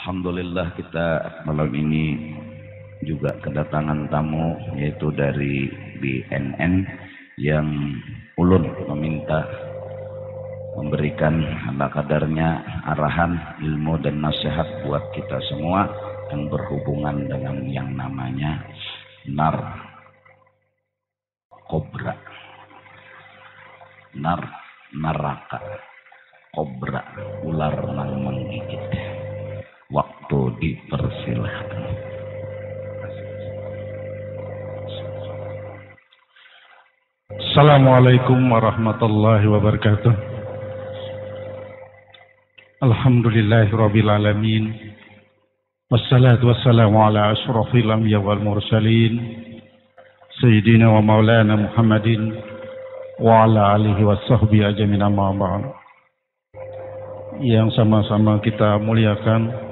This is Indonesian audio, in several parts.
Alhamdulillah kita malam ini juga kedatangan tamu yaitu dari BNN yang ulun meminta memberikan ala kadarnya arahan, ilmu dan nasihat buat kita semua yang berhubungan dengan yang namanya narkoba, neraka, kobra, ular nang menggigit. Waktu dipersilahkan. Assalamualaikum warahmatullahi wabarakatuh. Alhamdulillahirabbil alamin. Wassalatu wassalamu ala asyrafil anbiya wal mursalin sayyidina wa maulana Muhammadin wa ala alihi washabbihi ajmain, amma ba'd. Yang sama-sama kita muliakan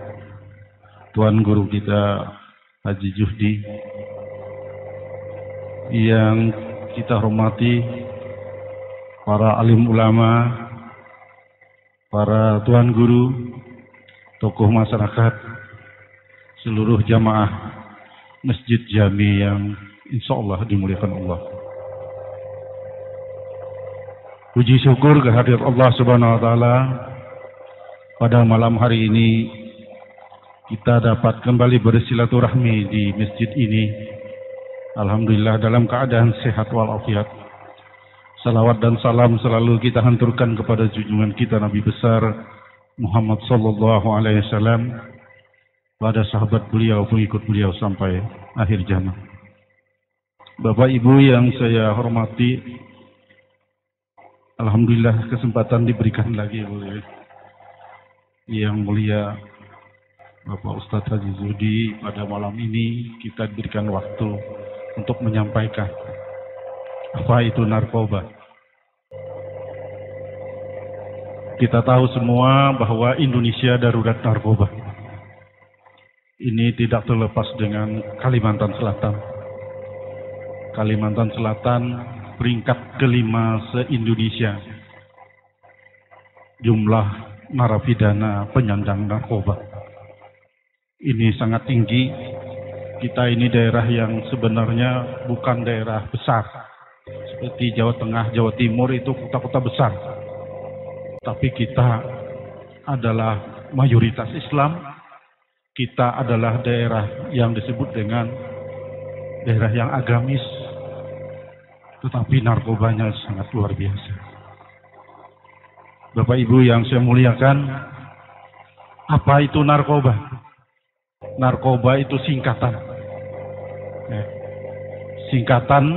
Tuan Guru kita Haji Juhdi, yang kita hormati para alim ulama, para tuan guru, tokoh masyarakat, seluruh jamaah Masjid Jami yang insya Allah dimuliakan Allah. Puji syukur kehadirat Allah Subhanahu wa Ta'ala, pada malam hari ini kita dapat kembali bersilaturahmi di masjid ini. Alhamdulillah dalam keadaan sehat walafiat. Salawat dan salam selalu kita hanturkan kepada junjungan kita Nabi besar Muhammad sallallahu alaihi wasallam, pada sahabat beliau, pengikut beliau sampai akhir zaman. Bapak Ibu yang saya hormati, alhamdulillah kesempatan diberikan lagi oleh Yang Mulia Bapak Ustadz Haji Juhdi. Pada malam ini kita diberikan waktu untuk menyampaikan apa itu narkoba. Kita tahu semua bahwa Indonesia darurat narkoba. Ini tidak terlepas dengan Kalimantan Selatan. Kalimantan Selatan peringkat kelima se-Indonesia jumlah narapidana penyandang narkoba. Ini sangat tinggi. Kita ini daerah yang sebenarnya bukan daerah besar. Seperti Jawa Tengah, Jawa Timur itu kota-kota besar. Tapi kita adalah mayoritas Islam. Kita adalah daerah yang disebut dengan daerah yang agamis. Tetapi narkobanya sangat luar biasa. Bapak Ibu yang saya muliakan, apa itu narkoba? Narkoba itu singkatan. Singkatan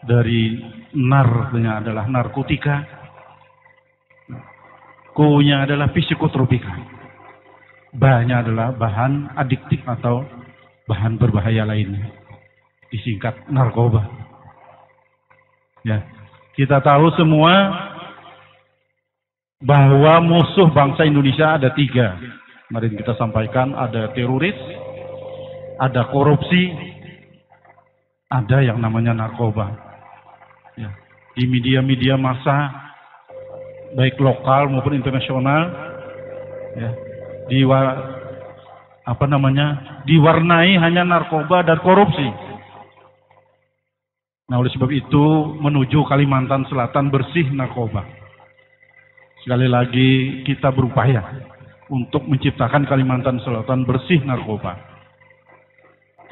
dari nar-nya adalah narkotika, ko-nya adalah psikotropika, ba-nya adalah bahan adiktif atau bahan berbahaya lainnya. Disingkat narkoba. Ya, kita tahu semua bahwa musuh bangsa Indonesia ada 3. Kemarin kita sampaikan, ada teroris, ada korupsi, ada yang namanya narkoba. Ya. Di media-media massa, baik lokal maupun internasional, ya, diwarnai hanya narkoba dan korupsi. Nah, oleh sebab itu menuju Kalimantan Selatan bersih narkoba. Sekali lagi kita berupaya untuk menciptakan Kalimantan Selatan bersih narkoba.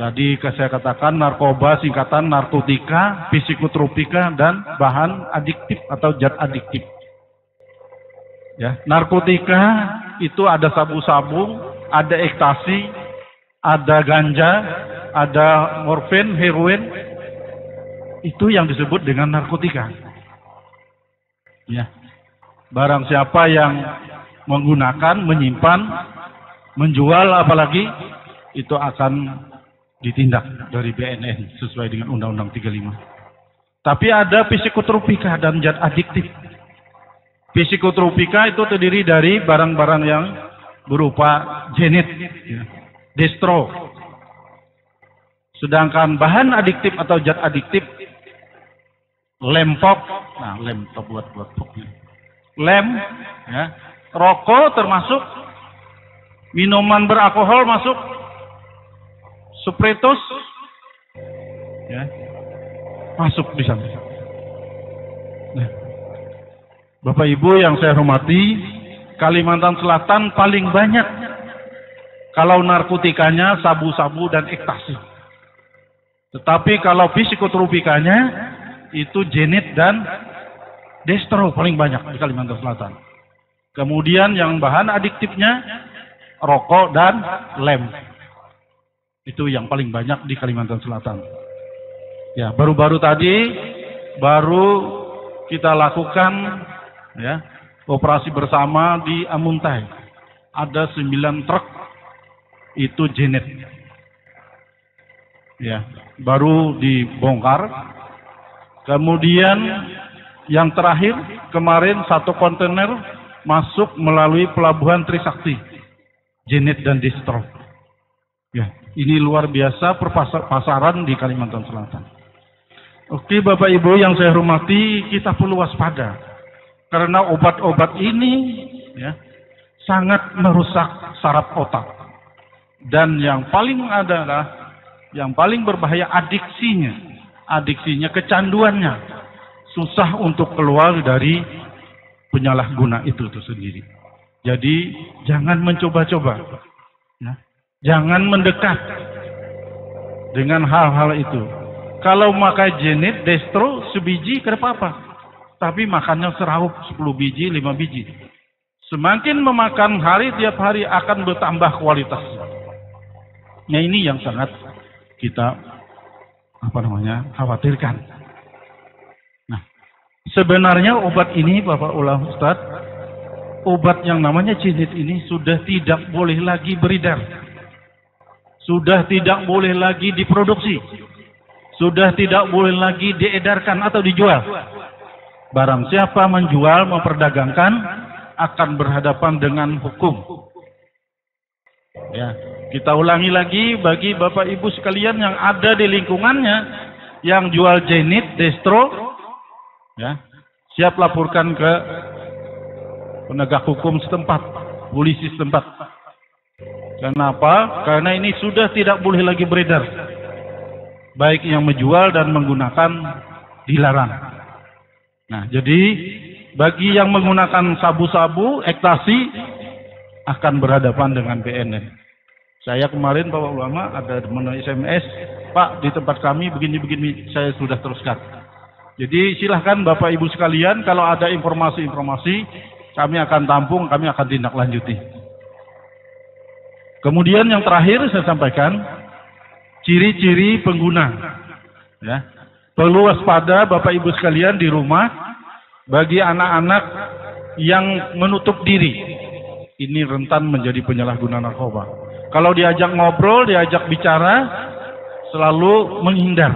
Jadi saya katakan narkoba singkatan narkotika, psikotropika, dan bahan adiktif atau zat adiktif. Ya, narkotika itu ada sabu-sabu, ada ekstasi, ada ganja, ada morfin, heroin. Itu yang disebut dengan narkotika. Ya. Barang siapa yang menggunakan, menyimpan, menjual apalagi, itu akan ditindak dari BNN sesuai dengan Undang-Undang 35. Tapi ada psikotropika dan zat adiktif. Psikotropika itu terdiri dari barang-barang yang berupa jenet, destro. Sedangkan bahan adiktif atau zat adiktif, lempok, nah lempok buat lem, ya. Rokok termasuk Minuman beralkohol masuk. Spiritus ya, masuk di sana. Nah, Bapak Ibu yang saya hormati, Kalimantan Selatan paling banyak kalau narkotikanya sabu-sabu dan ekstasi. Tetapi kalau psikotropikanya itu jenit dan destro paling banyak di Kalimantan Selatan. Kemudian yang bahan adiktifnya rokok dan lem. Itu yang paling banyak di Kalimantan Selatan. Ya, baru-baru tadi kita lakukan ya operasi bersama di Amuntai. Ada 9 truk itu jenit. Ya, baru dibongkar. Kemudian yang terakhir kemarin 1 kontainer masuk melalui pelabuhan Trisakti, jenit dan distro. Ya, ini luar biasa pasaran di Kalimantan Selatan. Oke, Bapak Ibu yang saya hormati, kita perlu waspada karena obat-obat ini ya sangat merusak saraf otak. Dan yang paling berbahaya adiksinya, kecanduannya. Susah untuk keluar dari penyalahguna itu sendiri. Jadi jangan mencoba-coba. Ya. Jangan mendekat dengan hal-hal itu. Kalau makan jenit, destro, sebiji, kenapa apa? Tapi makannya seraup 10 biji, 5 biji. Semakin memakan tiap hari akan bertambah kualitasnya. Nah, ini yang sangat kita khawatirkan. Nah, sebenarnya obat ini Bapak Ulama Ustaz, obat yang namanya jenit ini sudah tidak boleh lagi beredar. Sudah tidak boleh lagi diproduksi. Sudah tidak boleh lagi diedarkan atau dijual. Barang siapa menjual, memperdagangkan akan berhadapan dengan hukum. Ya, kita ulangi lagi bagi Bapak Ibu sekalian yang ada di lingkungannya yang jual jenit, destro, ya, siap laporkan ke penegak hukum setempat, polisi setempat. Kenapa? Karena ini sudah tidak boleh lagi beredar. Baik yang menjual dan menggunakan dilarang. Nah, jadi bagi yang menggunakan sabu-sabu, ekstasi akan berhadapan dengan BNN. Saya kemarin Bapak Ulama ada SMS, Pak di tempat kami begini-begini, saya sudah teruskan. Jadi silahkan Bapak Ibu sekalian, kalau ada informasi-informasi, kami akan tampung, kami akan tindak lanjuti. Kemudian yang terakhir saya sampaikan, ciri-ciri pengguna. Ya. Perlu waspada Bapak Ibu sekalian di rumah, bagi anak-anak yang menutup diri. Ini rentan menjadi penyalahguna narkoba. Kalau diajak ngobrol, diajak bicara, selalu menghindar.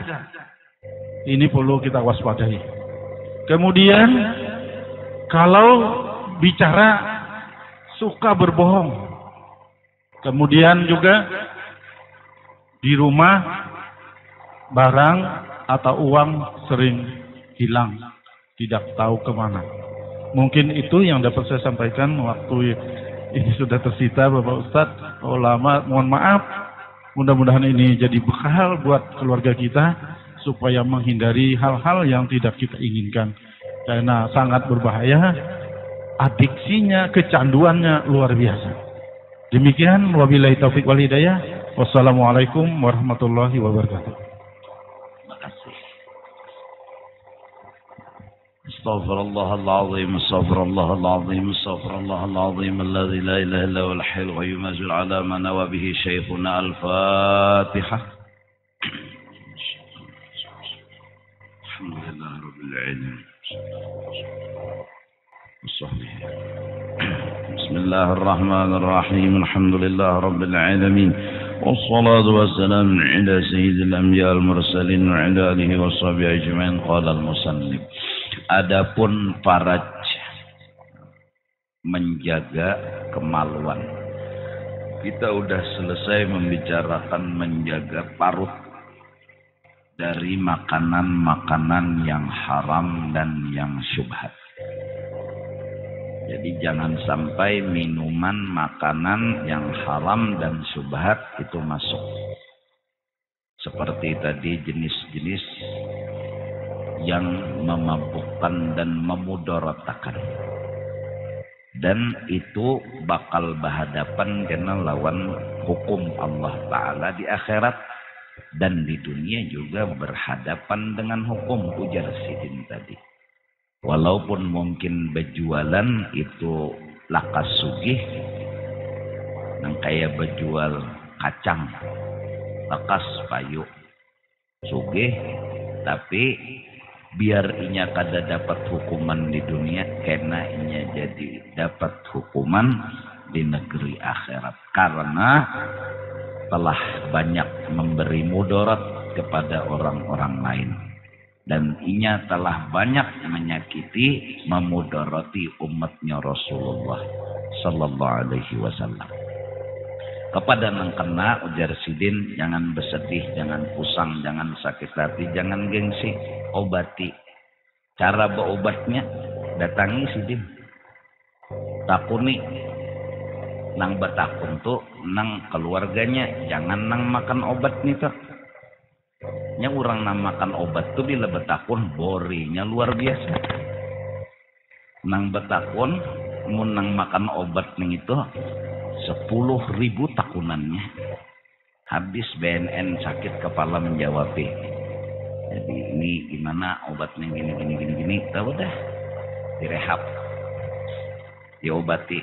Ini perlu kita waspadai. Kemudian, kalau bicara, suka berbohong. Kemudian juga, di rumah, barang atau uang sering hilang. Tidak tahu kemana. Mungkin itu yang dapat saya sampaikan waktu ini sudah tersita Bapak Ustadz, ulama, mohon maaf. Mudah-mudahan ini jadi bekal buat keluarga kita supaya menghindari hal-hal yang tidak kita inginkan. Karena sangat berbahaya, adiksinya, kecanduannya luar biasa. Demikian, wabillahi taufiq wal hidayah. Wassalamualaikum warahmatullahi wabarakatuh. استغفر الله العظيم استغفر الله العظيم استغفر الله العظيم الذي لا إله إلا هو الحي القيوم ينزل على ما نوى به شيخنا. الفاتحة. الحمد لله رب العالمين. بسم الله الرحمن الرحيم الحمد لله رب العالمين والصلاة والسلام على سيد الأنبياء المرسلين وعلى آله وصحبه أجمعين. قال المصنف. Adapun faraj, menjaga kemaluan. Kita udah selesai membicarakan menjaga parut dari makanan-makanan yang haram dan yang syubhat. Jadi jangan sampai minuman, makanan yang haram dan syubhat itu masuk. Seperti tadi jenis-jenis yang memabukkan dan memudaratkan. Dan itu bakal berhadapan dengan lawan hukum Allah Ta'ala di akhirat. Dan di dunia juga berhadapan dengan hukum, ujar Sidin tadi. Walaupun mungkin berjualan itu lakas sugih, nang kayak berjual kacang, lakas payu, sugih, tapi biar inya kada dapat hukuman di dunia, karena inya jadi dapat hukuman di negeri akhirat. Karena telah banyak memberi mudarat kepada orang-orang lain. Dan inya telah banyak menyakiti, memudarati umatnya Rasulullah Sallallahu Alaihi Wasallam. Kepada nang kena, ujar Sidin, jangan bersedih, jangan pusang, jangan sakit hati, jangan gengsi, obati. Cara berobatnya, datangi Sidin. Takuni, nang batakun tuh, nang keluarganya, jangan nang makan obat nih tuh. Nya orang namakan obat tuh bila betakun borinya luar biasa. Nang betakun mun nang makan obat ning itu 10.000 takunannya. Habis BNN sakit kepala menjawab. Jadi ini gimana obatnya gini. Tahu dah. Direhab. Diobati.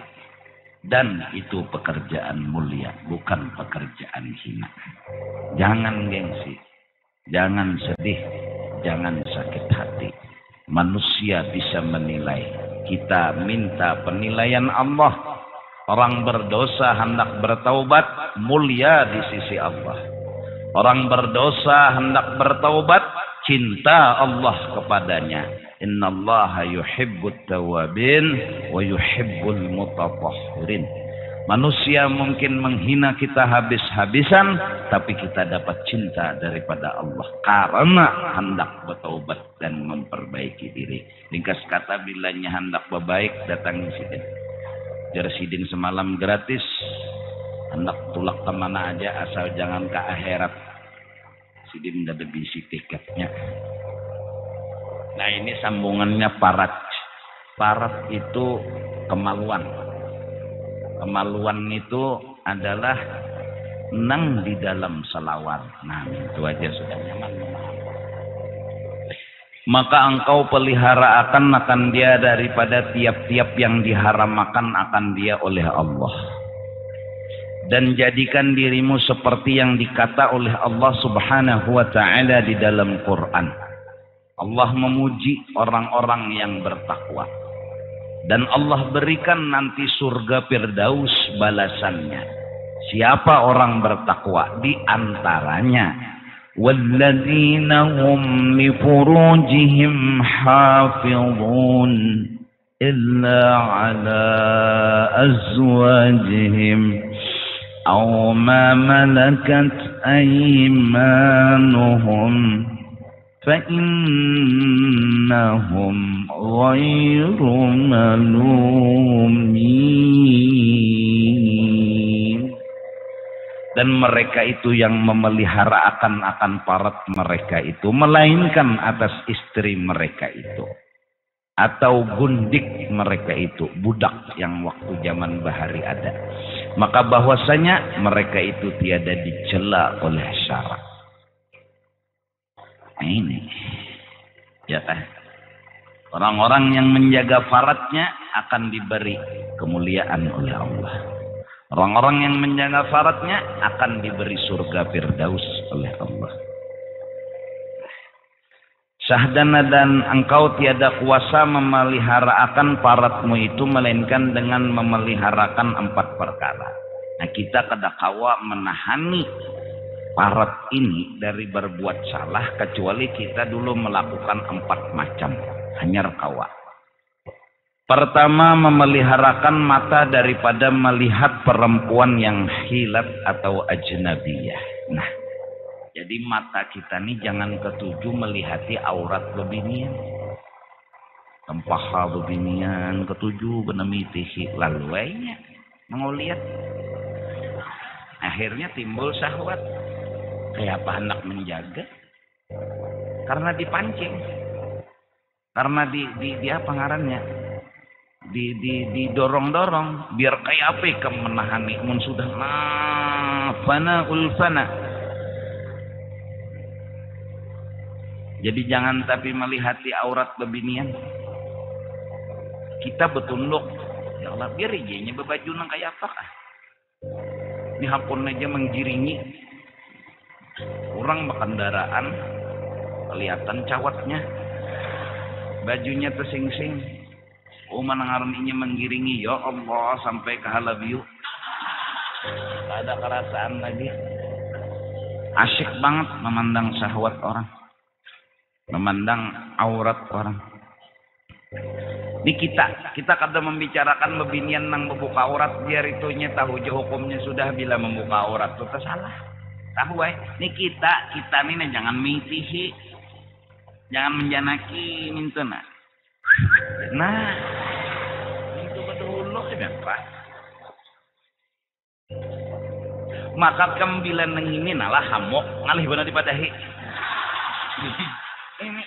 Dan itu pekerjaan mulia, bukan pekerjaan hina. Jangan gengsi. Jangan sedih, jangan sakit hati. Manusia bisa menilai. Kita minta penilaian Allah. Orang berdosa hendak bertaubat, mulia di sisi Allah. Orang berdosa hendak bertaubat, cinta Allah kepadanya. Innallaha yuhibbut tawabin wa yuhibbul mutatahhirin. Manusia mungkin menghina kita habis-habisan, tapi kita dapat cinta daripada Allah karena hendak bertaubat dan memperbaiki diri. Ringkas kata, bilanya hendak berbaik, datangi Sidin. Jar Sidin semalam gratis, hendak tulak kemana aja asal jangan ke akhirat. Sidin udah bisi tiketnya. Nah ini sambungannya parat. Parat itu kemaluan. Kemaluan itu adalah nang di dalam selawar. Nah, itu aja sudah nyaman memahami. Maka engkau pelihara akan dia daripada tiap-tiap yang diharamakan akan dia oleh Allah. Dan jadikan dirimu seperti yang dikata oleh Allah Subhanahu wa Ta'ala di dalam Quran. Allah memuji orang-orang yang bertakwa. Dan Allah berikan nanti surga Firdaus balasannya. Siapa orang bertakwa? Di antaranya, walladzina hum li furujihim hafizun illa ala azwajihim aw ma malakat aymanuhum فَإِنَّهُمْ غَيْرُ مَلُومِينَ. Dan mereka itu yang memelihara akan parat mereka itu, melainkan atas istri mereka itu, atau gundik mereka itu, budak yang waktu zaman bahari ada. Maka bahwasanya mereka itu tiada dicela oleh syarak. Ini ya kan, orang-orang yang menjaga faradnya akan diberi kemuliaan oleh Allah. Orang-orang yang menjaga faradnya akan diberi surga Firdaus oleh Allah. Syahdana, dan engkau tiada kuasa memelihara akan faradmu itu melainkan dengan memeliharakan 4 perkara. Nah, kita kadakawa menahani parat ini dari berbuat salah kecuali kita dulu melakukan 4 macam. Hanya kawa. Pertama, memeliharakan mata daripada melihat perempuan yang hilat atau ajnabiyah. Nah, jadi mata kita nih jangan ketuju melihati aurat bebinian. tempaha bebinian ketujuh benamitihi lalu wainya mengoliat akhirnya timbul syahwat kayak apa hendak menjaga karena dipancing karena di apa ngarannya didorong-dorong biar kayak apa kamu menahani mun sudah fana ulfana. Jadi jangan tapi melihati aurat bebinian. Kita betunduk. Ya Allah, biar ijenya bebaju nang kayak apa kah? Ini hakun aja menggiringi. Orang berkendaraan, kelihatan cawatnya. Bajunya tersing-sing. Uman ngaruninya menggiringi. Ya Allah, sampai ke halabiu. Tak ada kerasaan lagi. Asyik banget memandang syahwat orang. Memandang aurat orang. Ini kita kadang membicarakan bebinian nang membuka aurat biar itunya tahu je hukumnya sudah bila membuka aurat itu salah. Tahu ini kita nih jangan mitihi. Jangan menjanaki mintuna. Nah, itu betul ya Pak. Maka kembilan nang ini nalah hamok ngalih benar dipadahi. Ini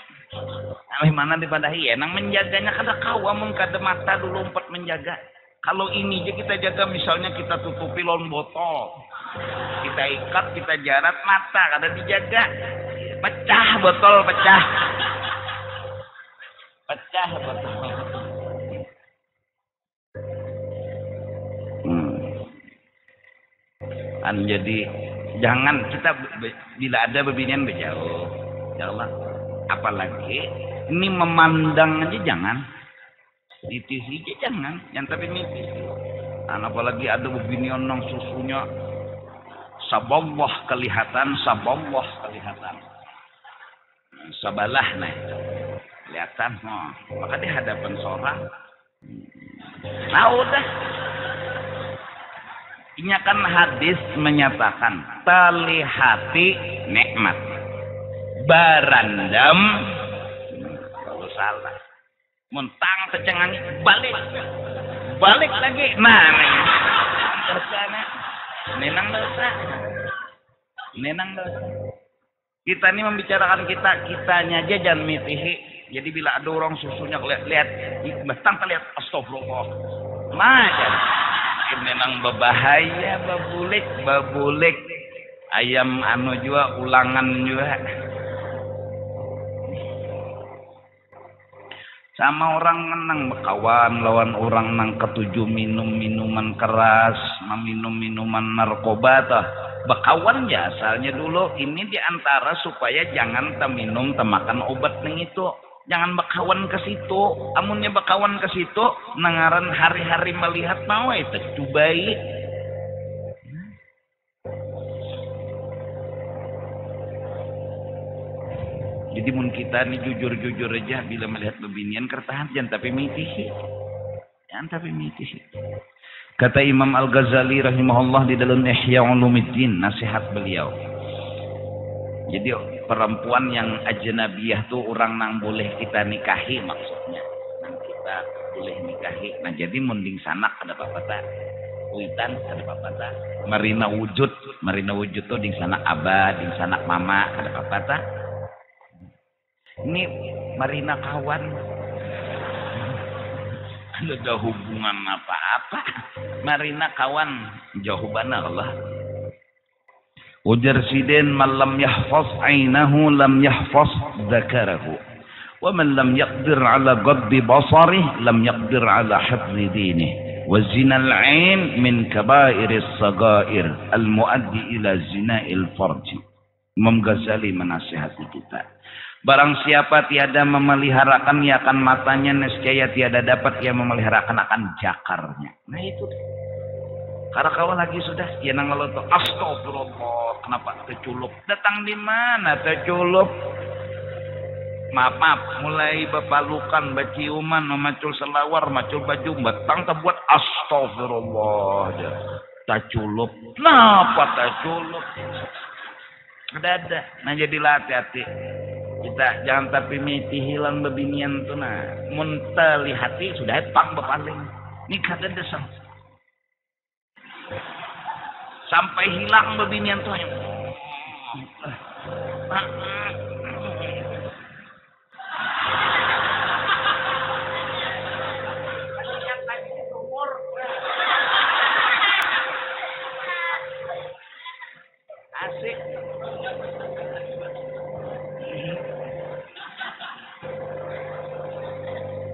alih mana dipadahi ya nang menjaganya kada kawamun kada mata dulu empat menjaga kalau ini aja kita jaga misalnya kita tutupi lawan botol kita ikat kita jarat mata kada dijaga pecah botol pecah botol jadi jangan kita bila ada bebinian berjauh ya Allah. Apalagi ini memandang aja jangan, di TV aja jangan, yang tapi mimpi. Apalagi ada bebinian nang susunya sabawah kelihatan, sabalah nah kelihatan, maka di hadapan seorang, nah udah. Ini kan hadis menyatakan talihati nikmat. Barandam kalau salah mentang kecengangi balik lagi nenang dosa kita ini membicarakan kitanya aja jangan mitihi jadi bila ada orang susunya lihat betang terlihat astagfirullah macam nenang berbahaya babulik ayam anu juga ulangan juga sama orang nang bekawan lawan orang nang ketujuh minum minuman keras, minum minuman narkoba toh. Bekawan ya asalnya dulu ini diantara supaya jangan minum makan obat neng itu. Jangan bekawan ke situ. Amunnya bekawan ke situ nangaran hari-hari melihat mau itu cubai. Jadi mun kita nih jujur-jujur aja bila melihat bebinian kertahan jangan tapi mitihi. Kata Imam Al-Ghazali rahimahullah di dalam Ihya Ulumuddin nasihat beliau. Jadi perempuan yang ajnabiyah tuh orang nang boleh kita nikahi maksudnya. Nang kita boleh nikahi. Nah jadi munding sanak ada apa tak? Kuitan ada apa tak? Marina wujud tuh ding sanak abah, ding sanak mama ada apa tak? Ini Marina kawan ada hubungan apa-apa Marina kawan jawaban Allah ujar siden man lam yahfaz ainahu lam yahfaz dzakarahu wa man lam yaqdir ala ghaddi basarih lam yaqdir ala hifzi dinih wa zinal ain min kabairis sagair al muaddi ila zina'il farji. Imam Ghazali menasihati kita. Barang siapa tiada memeliharakan ia akan matanya, nescaya tiada dapat ia memeliharakan akan jakarnya. Nah itu. Karena kau lagi sudah ia nangalo tuh astagfirullah, kenapa terculup? Datang di mana terculup? Maaf, mulai bepalukan, baciuman, memacul selawar, macul baju, batang terbuat astagfirullah aja. Terculup. Kenapa terculup? Ada. Nah jadilah hati-hati. Kita jangan tapi miti hilang bebinian tuh nah. Mun hati sudah pang bepaling. Ini kada desang. Sampai hilang bebinian tuh hanya. Asik.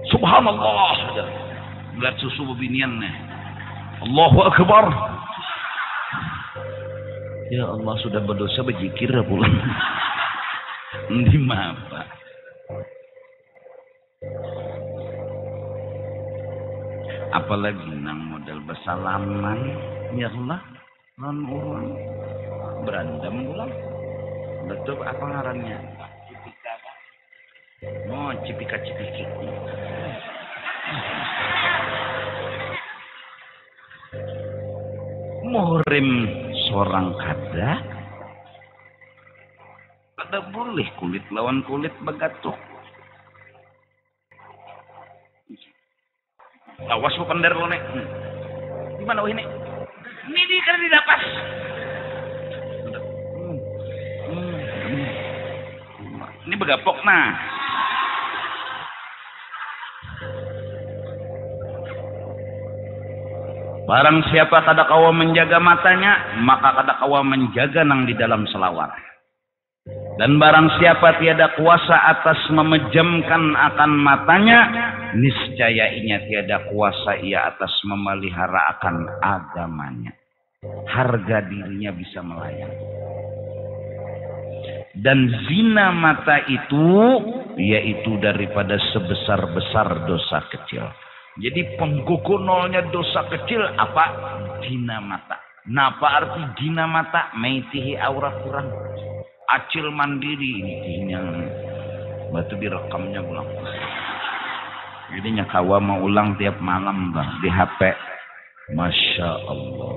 Subhanallah. Belat susu bebinian nih. Allahu Akbar. Ya Allah sudah berdosa berzikir pula. Di apa? Apalagi nang model bersalaman, ya Allah, non orang berandam pulang. Betul apa ngarannya? Cipika apa? Oh, cipika-cipiki. Muhrim seorang kada boleh kulit lawan kulit begatuk. Awas lu pandar lo nek. Gimana ini? Ini di kada didapas. Ini begapok nah. Barang siapa kada kawa menjaga matanya, maka kada kawa menjaga nang di dalam selawar. Dan barang siapa tiada kuasa atas memejamkan akan matanya, niscaya ia tiada kuasa ia atas memelihara akan agamanya. Harga dirinya bisa melayang. Dan zina mata itu, yaitu daripada sebesar-besar dosa kecil. Jadi penggugunolnya dosa kecil apa? Zina mata. Nah, apa arti zina mata? Maitihi aurat kurang. Acil mandiri intinya. Batu direkamnya ulang. Jadi nyakawa mau ulang tiap malam bang di HP. Masya Allah.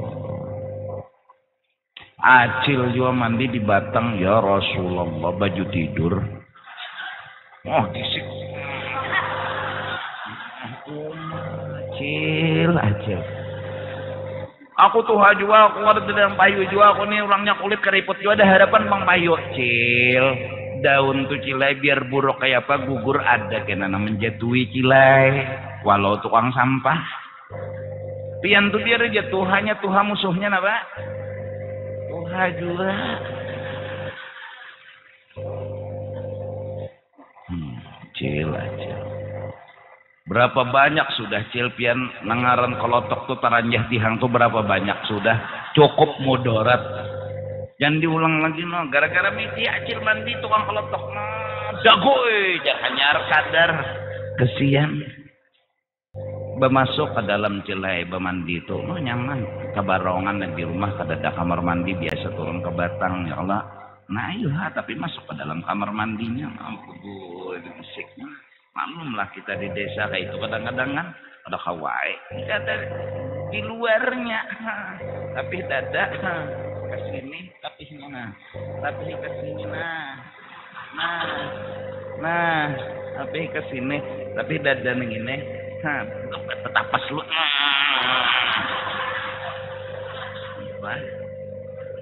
Acil juga mandi di batang ya Rasulullah baju tidur. Oh disik. Acil. Aku tuh jua, aku ada dalam payu jua, aku nih orangnya kulit keriput jua, ada harapan bang payu. Cil, daun tuh cilai biar buruk kayak apa gugur ada kena menjatuhi cilai, walau tukang sampah. Pian tuh biar jatuhannya Tuhan musuhnya napa? Tuhan jua. Cil aja. Berapa banyak sudah Cilpian nangaran kolotok tuh taranjah tihang tuh berapa banyak sudah cukup mudarat. Jangan diulang lagi no gara-gara miti acil mandi tukang kolotok no dagoy jangan nyar sadar kesian. Bemasuk ke dalam cilai bemandi itu no nyaman kebarongan dan di rumah kada ada kamar mandi biasa turun ke batang ya Allah. Nah iya tapi masuk ke dalam kamar mandinya ampun gue musiknya. Maklumlah kita di desa kayak itu kadang-kadang kan ada kawai, ada di luarnya, tapi dada ke sini, tapi ke sini tapi ke sini, tapi dada begini, tetapas lu,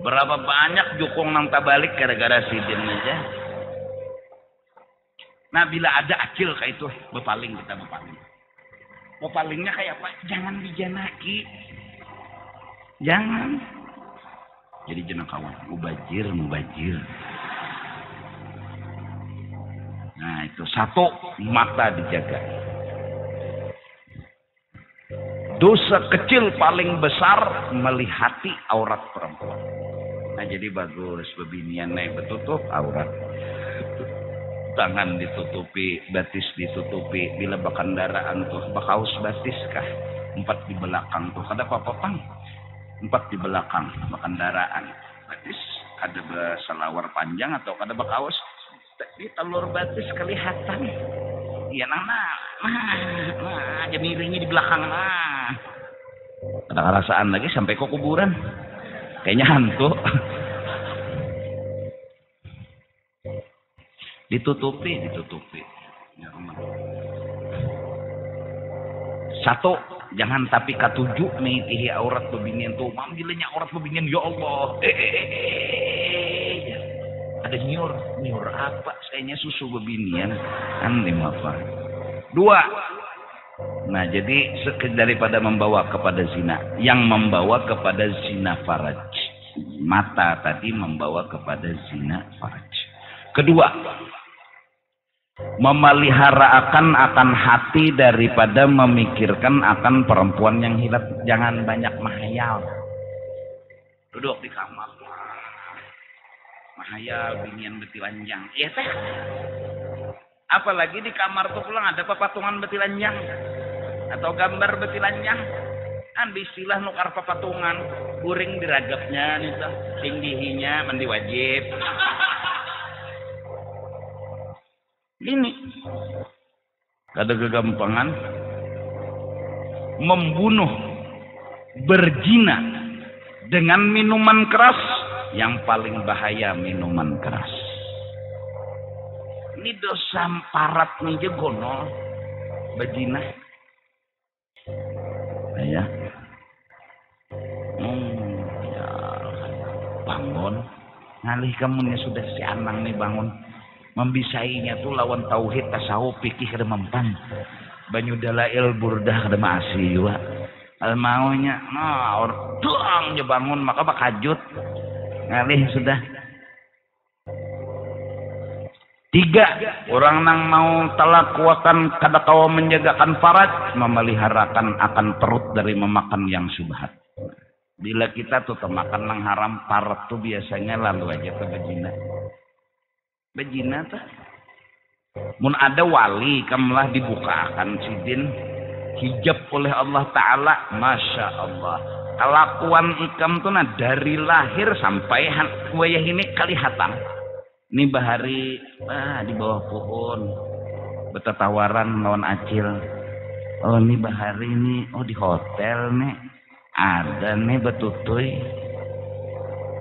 berapa banyak jukung nang tabalik gara-gara sidin aja. Nah bila ada acil kayak itu bepaling kita bepaling. Bepalingnya kayak apa? Jangan dijanaki. Jangan. Jadi jeneng kawan. Mubajir. Nah itu satu mata dijaga. Dosa kecil paling besar melihati aurat perempuan. Nah jadi bagus bebinian nih betutup aurat. Tangan ditutupi, batis ditutupi, bila bakandaraan tuh, bakaus batis kah? 4 di belakang tuh, ada apa-apa pang? 4 di belakang, bakandaraan. Batis, ada selawar panjang atau ada bakaus? Di telur batis kelihatan. Iya nah, aja miringnya di belakang nah. Ada kerasaan lagi sampai ke kuburan. Kayaknya hantu. Ditutupi. Satu, jangan tapi katujuh mengitihi aurat bebinian tuh. Manggilnya aurat bebinian, ya Allah. Ada nyur apa? Sayanya susu bebinian. Kan apa? Dua. Nah, jadi daripada membawa kepada zina, yang membawa kepada zina faraj. Mata tadi membawa kepada zina faraj. Kedua, memelihara akan hati daripada memikirkan akan perempuan yang hilaf. Jangan banyak mahayal. Duduk di kamar, mahayal binian betilanjang. Iya teh. Apalagi di kamar tuh pulang ada papatungan betilanjang atau gambar betilanjang. Kan istilah nukar papatungan, guring diragapnya nih tuh, tinggihinya mandi wajib. Ini ada kegampangan membunuh, berzina dengan minuman keras. Yang paling bahaya minuman keras. Ini dosa parat nih jegono berzina. Ya. Ya bangun. Ngalih kamunya sudah si Anang nih bangun. Membisainya tuh lawan tauhid tasawuf fikih kada mempan. Banyu dalail burdah kada maasi wa. Al maunya doang je bangun maka bakajut. Ngalih sudah. 3, orang nang mau talakuakan kada kawa menjagakan faraj, memeliharakan akan perut dari memakan yang subhat. Bila kita tuh makan nang haram, parat tuh biasanya lalu aja ke bejina tuh. Mun ada wali kamlah dibukakan sidin hijab oleh Allah Ta'ala, Masya Allah. Kelakuan ikam tuh nah dari lahir sampai wayah ini kelihatan. Ini bahari di bawah pohon betatawaran lawan acil. Oh ini bahari ini di hotel nih ada nih betutuy.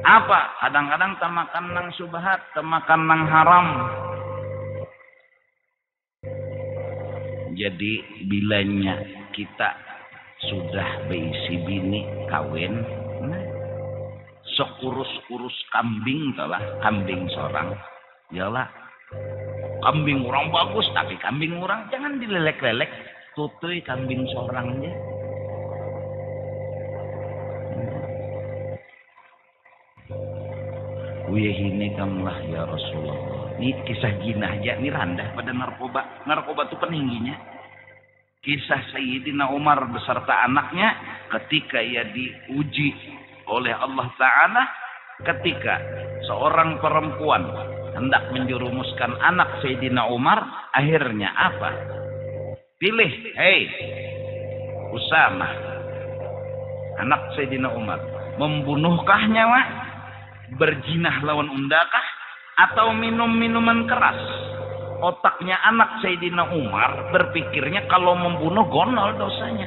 Apa? Kadang-kadang tamakan nang subhat, tamakan nang haram. Jadi bilanya kita sudah beisi bini kawin, sok urus kambing telah kambing seorang, yalah kambing orang bagus tapi kambing orang jangan dilelek-lelek, tutui kambing seorangnya. Wih ini kamulah ya Rasulullah. Ini kisah jinah aja, ini rendah pada narkoba. Narkoba itu peningginya. Kisah Sayyidina Umar beserta anaknya ketika ia diuji oleh Allah Ta'ala ketika seorang perempuan hendak menjerumuskan anak Sayyidina Umar, akhirnya apa? Pilih, hei Usama, anak Sayyidina Umar, membunuhkah nyawa? Berjinah lawan undakah? Atau minum minuman keras? Otaknya anak Sayyidina Umar berpikirnya kalau membunuh gonol dosanya.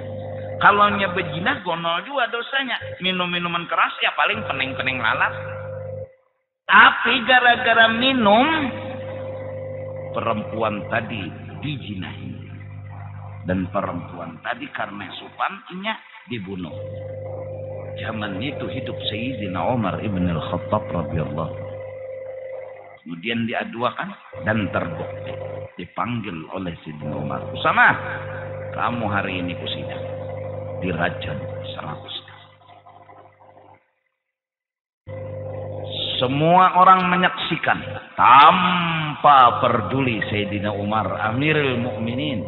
Kalau berjinah gonol juga dosanya. Minum minuman keras ya paling pening-pening lalat. Tapi gara-gara minum, perempuan tadi dijinahi. Dan perempuan tadi karena supannya dibunuh. Zaman itu hidup Sayyidina Umar ibn al-Khattab radhiyallahu. Kemudian diaduakan dan terbukti. Dipanggil oleh Sayyidina Umar. Usama, kamu hari ini kusidang. Dirajam 100 kali. Semua orang menyaksikan tanpa peduli Sayyidina Umar Amirul Mukminin.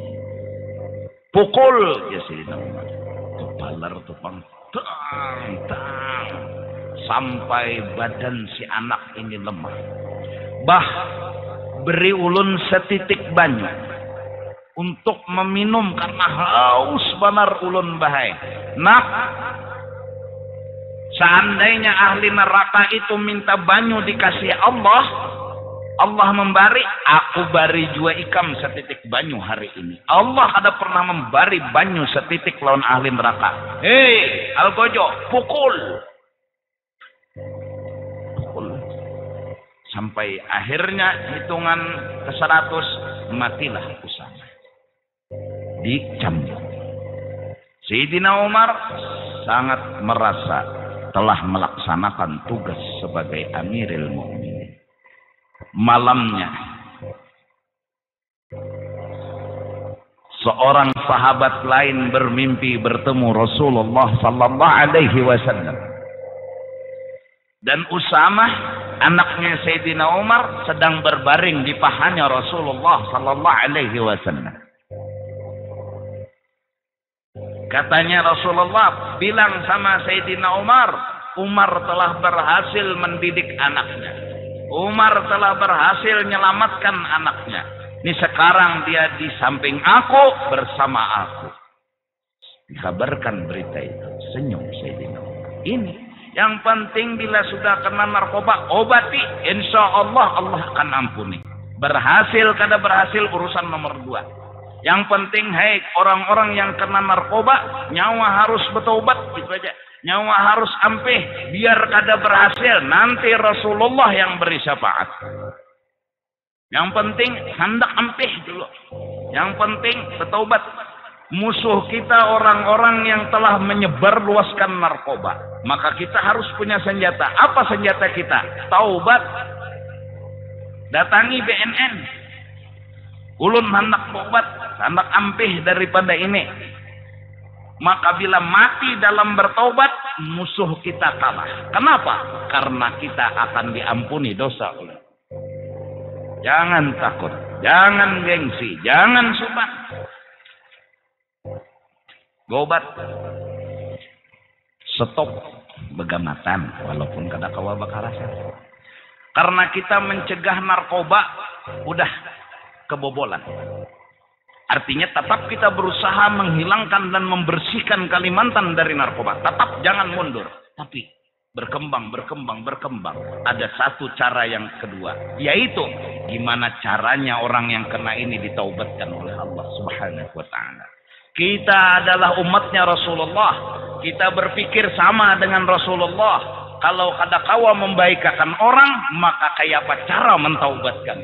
Pukul ya Sayyidina Umar. Kebalar tupang tang sampai badan si anak ini lemah. Beri ulun setitik banyu untuk meminum karena haus benar ulun bahai. Nak, seandainya ahli neraka itu minta banyu dikasih Allah, Allah memberi, aku beri jua ikam setitik banyu hari ini. Allah ada pernah memberi banyu setitik lawan ahli neraka. Hei, Al-Gojo, pukul. Sampai akhirnya hitungan ke-100 matilah Usama. Dicambuk. Sayyidina Umar sangat merasa telah melaksanakan tugas sebagai Amirul Mukminin. Malamnya seorang sahabat lain bermimpi bertemu Rasulullah sallallahu alaihi wasallam. Dan Usamah, anaknya Sayyidina Umar, sedang berbaring di pahanya Rasulullah sallallahu alaihi wasallam. Katanya Rasulullah bilang sama Sayyidina Umar, Umar telah berhasil mendidik anaknya. Umar telah berhasil menyelamatkan anaknya. Ini sekarang dia di samping aku, bersama aku. Dikabarkan berita itu. Senyum Sayyidina Umar. Ini yang penting bila sudah kena narkoba, obati. Insya Allah Allah akan ampuni. Berhasil kada berhasil urusan nomor 2. Yang penting, hei orang-orang yang kena narkoba, nyawa harus bertobat, gitu aja. Nyawa harus ampih, biar kada berhasil. Nanti Rasulullah yang beri syafaat. Yang penting, hendak ampih dulu. Yang penting, bertobat. Musuh kita orang-orang yang telah menyebarluaskan narkoba. Maka kita harus punya senjata. Apa senjata kita? Taubat. Datangi BNN. Ulun hendak taubat, hendak ampih daripada ini. Maka bila mati dalam bertaubat, musuh kita kalah. Kenapa? Karena kita akan diampuni dosa. Jangan takut, jangan gengsi, jangan subat. Gobat. Stop begamatan walaupun kada kawa bakarasa. Karena kita mencegah narkoba udah kebobolan. Artinya tetap kita berusaha menghilangkan dan membersihkan Kalimantan dari narkoba. Tetap jangan mundur. Tapi berkembang. Ada satu cara yang kedua. Yaitu gimana caranya orang yang kena ini ditaubatkan oleh Allah Subhanahu wa ta'ala. Kita adalah umatnya Rasulullah. Kita berpikir sama dengan Rasulullah. Kalau kada kawa membaikakan orang, maka kayak apa cara mentaubatkan?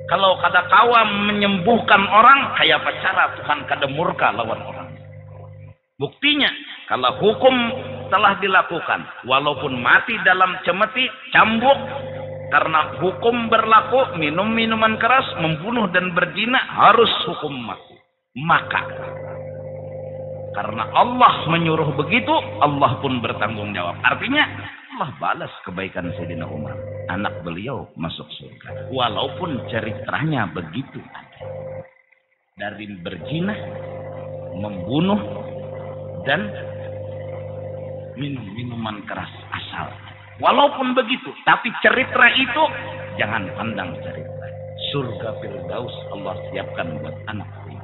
Kalau kada kawa menyembuhkan orang, kayak apa cara Tuhan kada murka lawan orang? Buktinya, kalau hukum telah dilakukan, walaupun mati dalam cemeti, cambuk, karena hukum berlaku, minum minuman keras, membunuh dan berzina harus hukum mati. Maka karena Allah menyuruh begitu, Allah pun bertanggung jawab. Artinya Allah balas kebaikan Sayyidina Umar. Anak beliau masuk surga. Walaupun ceritanya begitu. Dari berzina, membunuh, dan minum minuman keras asal. Walaupun begitu, tapi cerita itu jangan pandang cerita. Surga Firdaus Allah siapkan buat anak ini.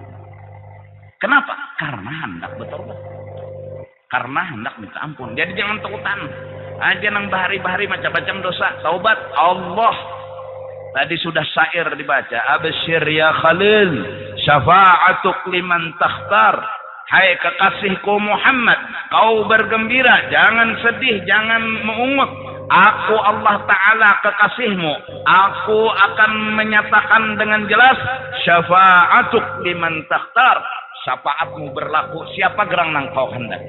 Kenapa? Karena hendak bertobat. Karena hendak minta ampun. Jadi jangan takutan. Aja nang bahari-bahari macam-macam dosa. Taubat Allah. Tadi sudah syair dibaca. Absyir ya Khalil, syafa'atuk liman takhtar. Hai kekasihku Muhammad, kau bergembira, jangan sedih, jangan mengungut. Aku Allah Ta'ala kekasihmu. Aku akan menyatakan dengan jelas syafa'atuk liman takhtar. Syafaatmu berlaku siapa gerang nang kau hendak.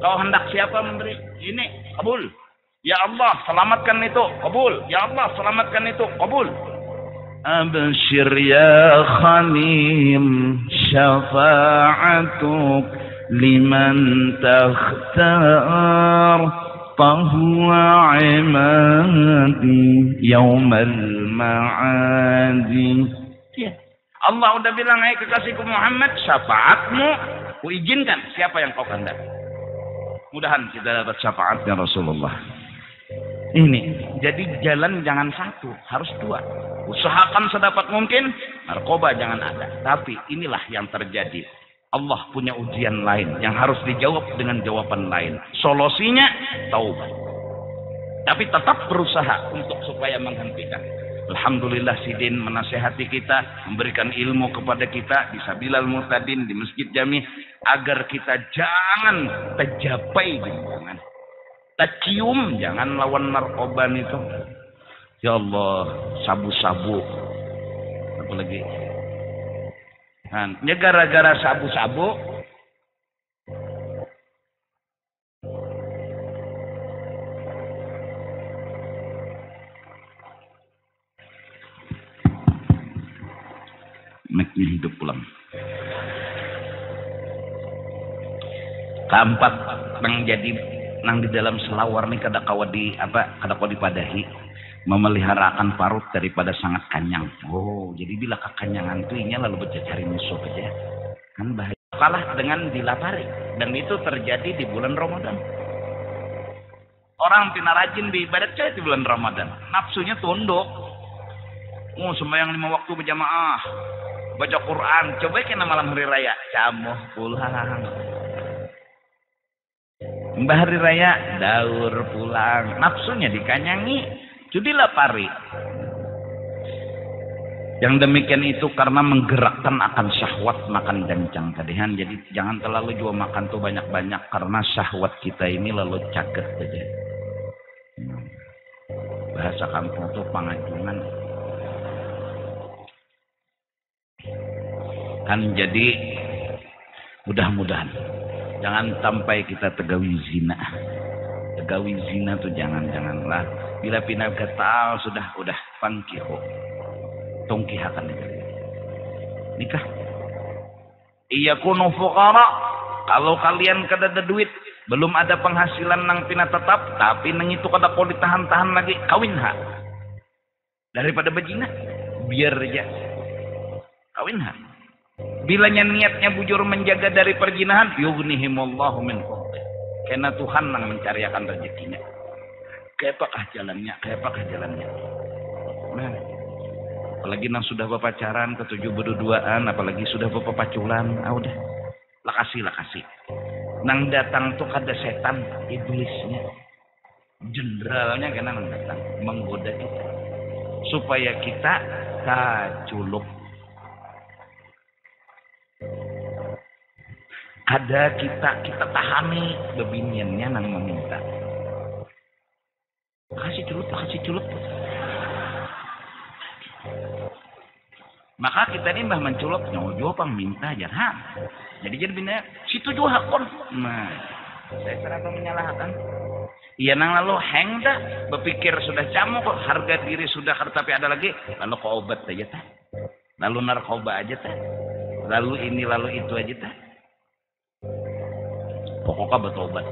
Kau hendak siapa memberi? Ini kabul. Ya Allah selamatkan itu, kabul. Ya Allah selamatkan itu, kabul. Abshir ya Khanim, syafa'atuk liman takhtar, fahuwa imadi yawmal ma'adi. Allah udah bilang, hai kekasihku Muhammad, syafaatmu kuizinkan siapa yang kau kehendaki. Mudahan kita dapat syafaatnya Rasulullah. Ini jadi jalan jangan satu, harus dua. Usahakan sedapat mungkin narkoba jangan ada. Tapi inilah yang terjadi. Allah punya ujian lain yang harus dijawab dengan jawaban lain. Solusinya taubat. Tapi tetap berusaha untuk supaya menghentikan. Alhamdulillah Sidin menasehati kita, memberikan ilmu kepada kita di Sabilal Murtadin, di Masjid Jami, agar kita jangan terjapai, jangan tercium, jangan lawan narkoba itu. Ya Allah, sabu-sabu. Apa lagi? Kan, ya gara-gara sabu-sabu mic-nya hidup pulang. Keempat nang jadi nang di dalam selawar nih kada kawa dipadahi memeliharakan parut daripada sangat kanyang. Oh, jadi bila kekanyangan tuh inya lalu cari musuh aja. Kan bahaya. Kalah dengan dilapari, dan itu terjadi di bulan Ramadan. Orang tina rajin beribadat di bulan Ramadan, nafsunya tunduk. Oh, sembahyang 5 waktu berjamaah, baca Quran, coba kena malam hari raya, camuh pulang. Mbah hari raya, daur pulang, nafsunya dikanyangi, judi lapari. Yang demikian itu karena menggerakkan akan syahwat makan gancang tadihan. Jadi jangan terlalu juga makan tuh banyak-banyak karena syahwat kita ini lalu caket saja. Bahasa kampung tuh pangajungan. Kan jadi mudah-mudahan jangan sampai kita tegawi zina. Tegawi zina tuh janganlah. Bila pindah getal udah pangkiho. Tongkihakan nikah. Iya kuno fuqara. Kalau kalian kada ada duit, belum ada penghasilan nang pina tetap, tapi nang itu kada kau ditahan-tahan lagi, kawin ha. Daripada bejina, biar aja kawin ha. Bilanya niatnya bujur menjaga dari perjinahan, yughnihimullahu min fadlih. Karena Tuhan nang mencariakan rezekinya. Kayak apakah jalannya? Nah, apalagi nang sudah berpacaran, ketujuh berduaan, apalagi sudah berpaculan, udah lakasi. Nang datang tuh kada setan, iblisnya, jenderalnya kena nang datang menggoda kita supaya kita kaculuk. Ada kita tahani bebiniannya nang meminta. Kasih culut. Maka kita ini mbah menculok nyojo pang minta jangan. Jadi bina situ juga hakon. Nah, saya serasa menyalahkan. Iya nang lalu heng dah berpikir sudah camu kok harga diri sudah tapi ada lagi lalu ke obat aja tah. Lalu narkoba aja tah. Lalu ini lalu itu aja tah. Pokoknya bertobat.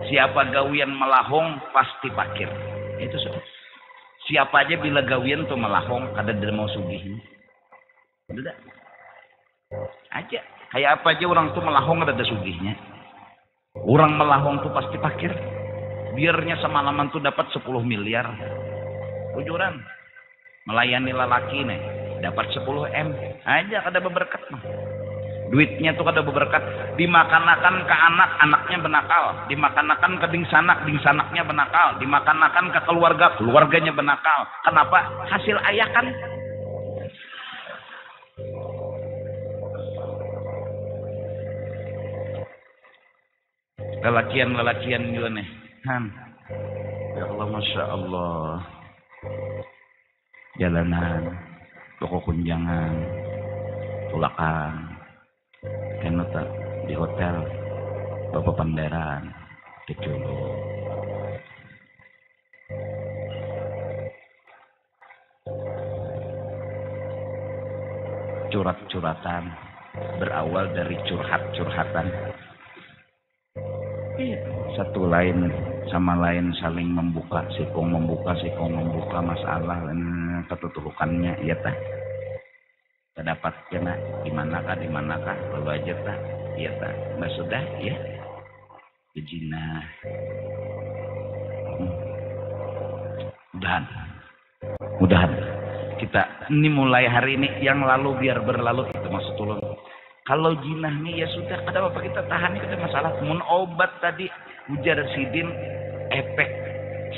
Siapa gawian melahong pasti pakir. Itu sudah. Siapa aja bila gawian tuh melahong kada dia mau sugih. Udah. Aja. Kayak apa aja orang tuh melahong kada ada sugihnya. Orang melahong tuh pasti pakir. Biarnya semalaman tuh dapat 10 miliar. Ujuran. Melayani lelaki nih dapat 10 M. Aja kada berberkat mah. Duitnya tuh kada berberkat, dimakan-akan ke anak, anaknya benakal, dimakan-akan ke dingsanak, dingsanaknya benakal, dimakan-akan ke keluarga, keluarganya benakal. Kenapa? Hasil ayah kan. Lelakian juga nih. Ya Allah, Masya Allah. Jalanan, toko kunjangan, tulakan. Kenota di hotel bapak panderan keculo curhat-curhatan berawal dari curhat-curhatan satu lain sama lain saling membuka sikong membuka masalah dan ketutulukannya ya tah dapat kena di manakah lalu aja tak iya tak nggak sudah ya bejina mudahan kita ini mulai hari ini yang lalu biar berlalu itu maksud tulung kalau jinah nih ya sudah ada apa kita tahan kita masalah mun obat tadi ujar sidin efek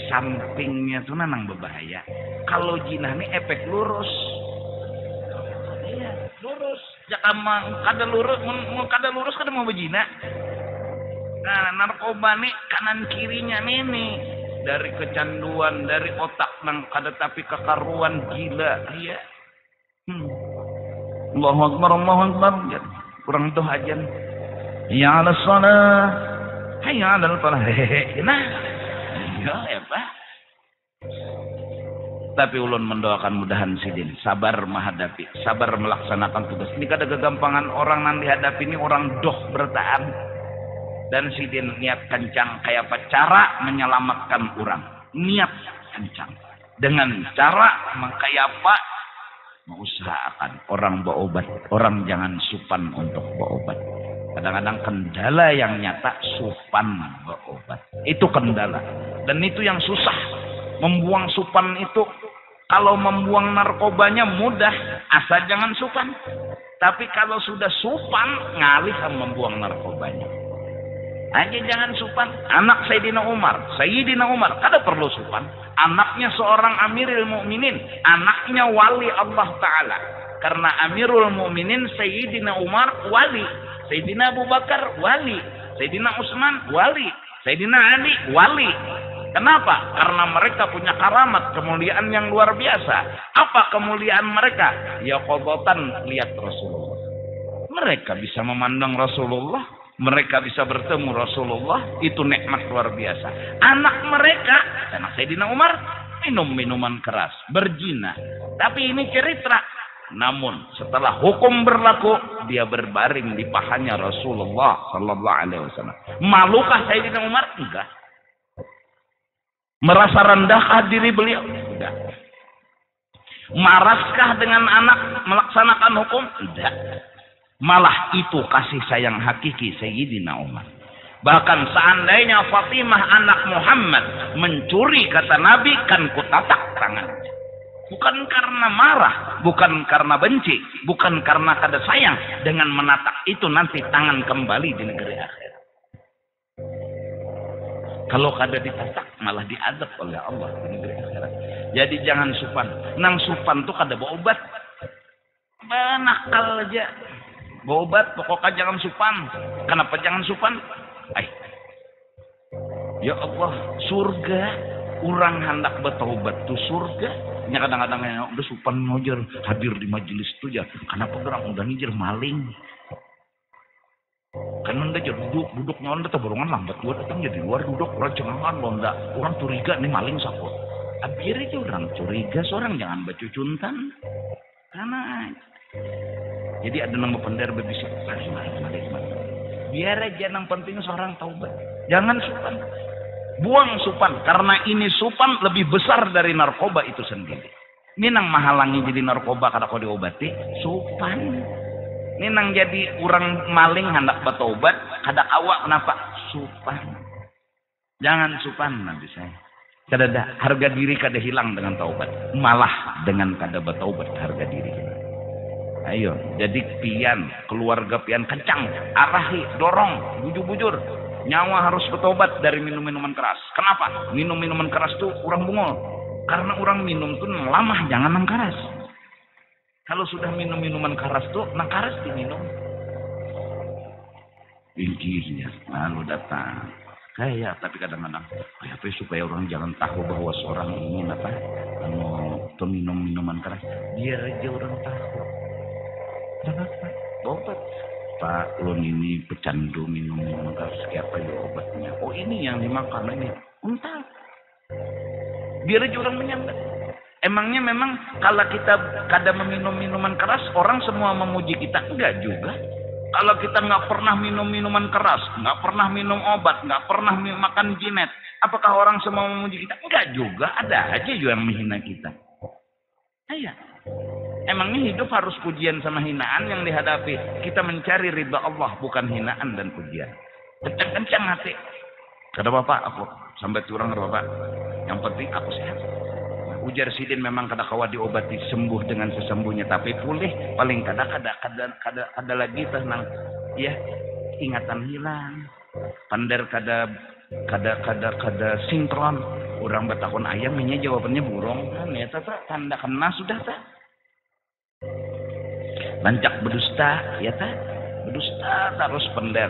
sampingnya tuh nang berbahaya kalau jinah nih efek lurus Jakama kada lurus kada mau bejina. Nah, narkoba nih kanan kirinya nih. dari kecanduan, dari otak nang kada tapi kekaruan gila iya. Allahu Akbar, Allahu Akbar. Kurang tuh ajan. Ya ala salat. Hayya ala falah. Nah. Ya Pak. Tapi ulun mendoakan mudahan sidin sabar menghadapi, sabar melaksanakan tugas. Ini kada kegampangan orang yang dihadapi ini orang doh bertahan. Dan sidin niat kencang kayak apa cara menyelamatkan orang. Niat kencang. Dengan cara kayak apa mengusahakan orang berobat. Orang jangan supan untuk berobat. Kadang-kadang kendala yang nyata supan berobat. Itu kendala. Dan itu yang susah. Membuang supan itu. Kalau membuang narkobanya mudah, asal jangan supan. Tapi kalau sudah supan, ngalih membuang narkobanya. Aja jangan supan. Anak Sayyidina Umar, kada perlu supan. Anaknya seorang Amirul Mukminin, anaknya wali Allah Ta'ala. Karena Amirul Mukminin Sayyidina Umar wali, Sayyidina Abu Bakar wali, Sayyidina Utsman wali, Sayyidina Ali wali. Kenapa? Karena mereka punya karamat, kemuliaan yang luar biasa. Apa kemuliaan mereka? Ya qadatan lihat Rasulullah. Mereka bisa memandang Rasulullah, mereka bisa bertemu Rasulullah, itu nikmat luar biasa. Anak mereka, anak Sayyidina Umar, minum minuman keras, berzina. Tapi ini cerita. Namun setelah hukum berlaku, dia berbaring di pahanya Rasulullah sallallahu alaihi wasallam. Malukah Sayyidina Umar? Enggak. Merasa rendahkah diri beliau? Tidak. Maraskah dengan anak melaksanakan hukum? Tidak. Malah itu kasih sayang hakiki Sayyidina Umar. Bahkan seandainya Fatimah anak Muhammad mencuri kata Nabi, kan kutatak tangannya. Bukan karena marah, bukan karena benci, bukan karena kada sayang. Dengan menatak itu nanti tangan kembali di negeri akhirat. Kalau kada ditatak malah diadab oleh Allah di negeri akhirat. Jadi jangan supan. Nang supan tuh kada berobat. Nakal aja. Berobat pokoknya jangan supan. Kenapa jangan supan? Ya Allah, surga. Orang hendak bertaubat tuh surga. Nya kadang-kadang udah supan ngojer hadir di majelis tuh ya. Kenapa orang udah ngejer maling? Kan anda duduk nonda terborongan lambat gua datang jadi luar duduk orang cengangan londa orang curiga nih maling sakot abir aja orang curiga seorang jangan baca cuntan karena jadi ada nama pendar berbisik maling biar aja yang penting seorang taubat jangan supan buang supan karena ini supan lebih besar dari narkoba itu sendiri ini nang mahalangi jadi narkoba kada kau diobati supan. Ini nang jadi orang maling hendak bertobat, kada awak kenapa? Supan. Jangan supan nanti saya. Kada ada harga diri kada hilang dengan taubat, malah dengan kada bertobat harga diri. Ayo, jadi pian keluarga pian kencang, arahi, dorong, bujur-bujur. Nyawa harus bertobat dari minum-minuman keras. Kenapa? Minum-minuman keras tuh orang bungol. Karena orang minum tuh lama jangan nang keras. Kalau sudah minum minuman keras tuh, nah keras diminum. Intinya, lalu datang. Kayak, tapi kadang-kadang, apa supaya orang jangan tahu bahwa seorang ini apa, minum minuman keras. Biar aja orang tahu. Kenapa? Obat. Pak, ulun ini pecandu minum minuman keras. Siapa ya obatnya? Oh ini yang dimakan ini. Entah. Biar aja orang menyambat. Emangnya memang kalau kita kada meminum minuman keras, orang semua memuji kita? Enggak juga. Kalau kita nggak pernah minum minuman keras, nggak pernah minum obat, nggak pernah makan jinet, apakah orang semua memuji kita? Enggak juga. Ada aja juga yang menghina kita. Iya. Emangnya hidup harus pujian sama hinaan yang dihadapi? Kita mencari ridha Allah, bukan hinaan dan pujian. Kencang-kencang hati. Kata bapak, aku sampai turang kata bapak. Yang penting aku sehat. Ujar sidin memang kada kawa diobati sembuh dengan sesembuhnya tapi pulih paling kada lagi tenang ya ingatan hilang pandar kada sinkron orang bertakon ayam ini jawabannya burung kan ya tanda kena sudah tak lancak berdusta ya tak berdusta terus pandar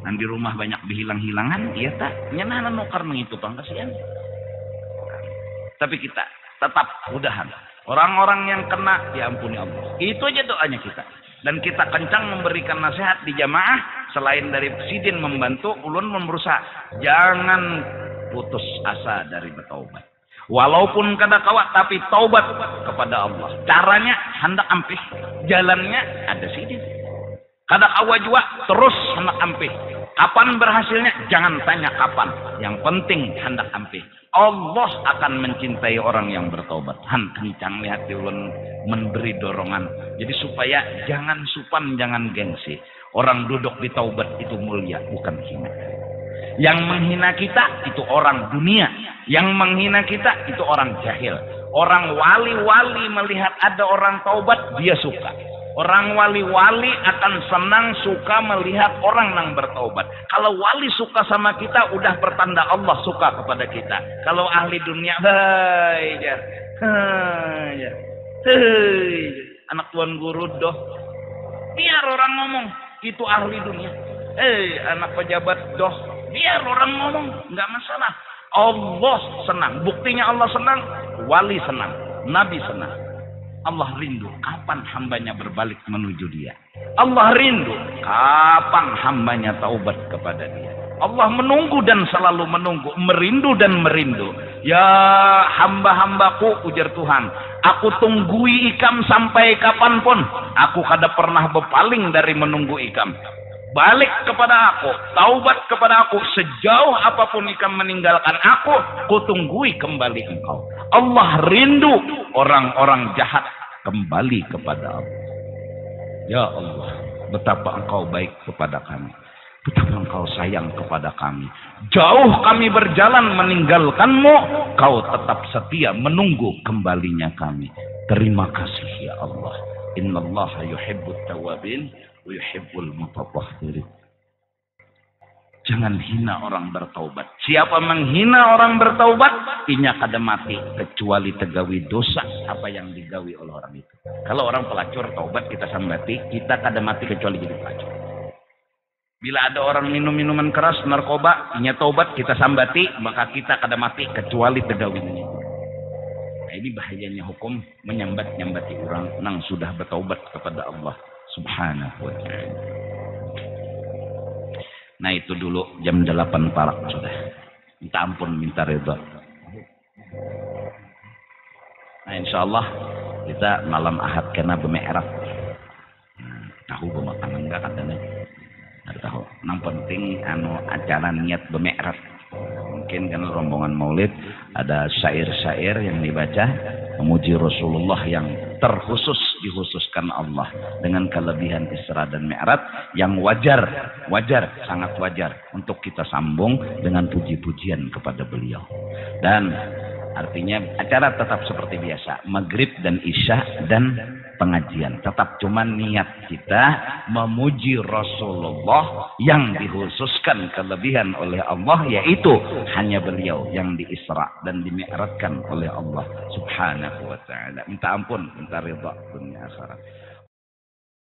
dan di rumah banyak berhilang-hilangan ya tak nyenana nukar mengitu pangkasian Tapi kita tetap mudahan. Orang-orang yang kena diampuni Allah. Itu aja doanya kita. Dan kita kencang memberikan nasihat di jamaah. Selain dari sidin membantu, ulun berusaha. Jangan putus asa dari bertaubat. Walaupun kada kawat, tapi taubat kepada Allah. Caranya hendak ampih. Jalannya ada sidin. Kada kawa juga terus hendak ampih. Kapan berhasilnya? Jangan tanya kapan. Yang penting hendak ampih. Allah akan mencintai orang yang bertaubat. Kencang lihat ulun memberi dorongan. Jadi supaya jangan supan, jangan gengsi. Orang duduk di taubat itu mulia, bukan hina. Yang menghina kita itu orang dunia. Yang menghina kita itu orang jahil. Orang wali-wali melihat ada orang taubat, dia suka. Orang wali-wali akan senang suka melihat orang yang bertaubat. Kalau wali suka sama kita, udah pertanda Allah suka kepada kita. Kalau ahli dunia, anak tuan guru doh. Biar orang ngomong, itu ahli dunia. Anak pejabat doh. Biar orang ngomong, nggak masalah. Allah senang. Buktinya Allah senang, wali senang, nabi senang. Allah rindu kapan hambanya berbalik menuju dia. Allah rindu kapan hambanya taubat kepada dia. Allah menunggu dan selalu menunggu, merindu dan merindu. Ya hamba-hambaku, ujar Tuhan, aku tunggui ikam sampai kapanpun. Aku kada pernah berpaling dari menunggu ikam. Balik kepada aku, taubat kepada aku, sejauh apapun ikam meninggalkan aku, kutunggui kembali engkau. Allah rindu orang-orang jahat kembali kepada Allah. Ya Allah, betapa engkau baik kepada kami. Betapa engkau sayang kepada kami. Jauh kami berjalan meninggalkanmu, kau tetap setia menunggu kembalinya kami. Terima kasih ya Allah. Innallaha yuhibbut tawabin wa yuhibbul mutatahhirin. Jangan hina orang bertaubat. Siapa menghina orang bertaubat, inya kada mati kecuali tegawi dosa apa yang digawi oleh orang itu. Kalau orang pelacur taubat kita sambati, kita kada mati kecuali jadi pelacur. Bila ada orang minum minuman keras, narkoba, inya taubat kita sambati, maka kita kada mati kecuali tegawi ini. Nah, ini bahayanya hukum menyambat-nyambati orang yang sudah bertaubat kepada Allah Subhanahu wa ta'ala. Nah itu dulu jam 8 parak sudah. Minta ampun, minta ridha. Nah insya Allah kita malam Ahad kena bermi'raj. Tahu bermakan enggak katanya? Nggak tahu. Yang penting acara niat bermi'raj. Mungkin kan rombongan maulid ada syair-syair yang dibaca memuji Rasulullah yang terkhusus dikhususkan Allah dengan kelebihan Isra dan Mi'raj yang wajar, sangat wajar untuk kita sambung dengan puji-pujian kepada beliau. Dan artinya acara tetap seperti biasa, maghrib dan isya dan pengajian. Tetap cuma niat kita memuji Rasulullah yang dikhususkan kelebihan oleh Allah, yaitu hanya beliau yang diisra dan dimi'rajkan oleh Allah Subhanahu wa ta'ala. Minta ampun, minta ridha dunia akhirat.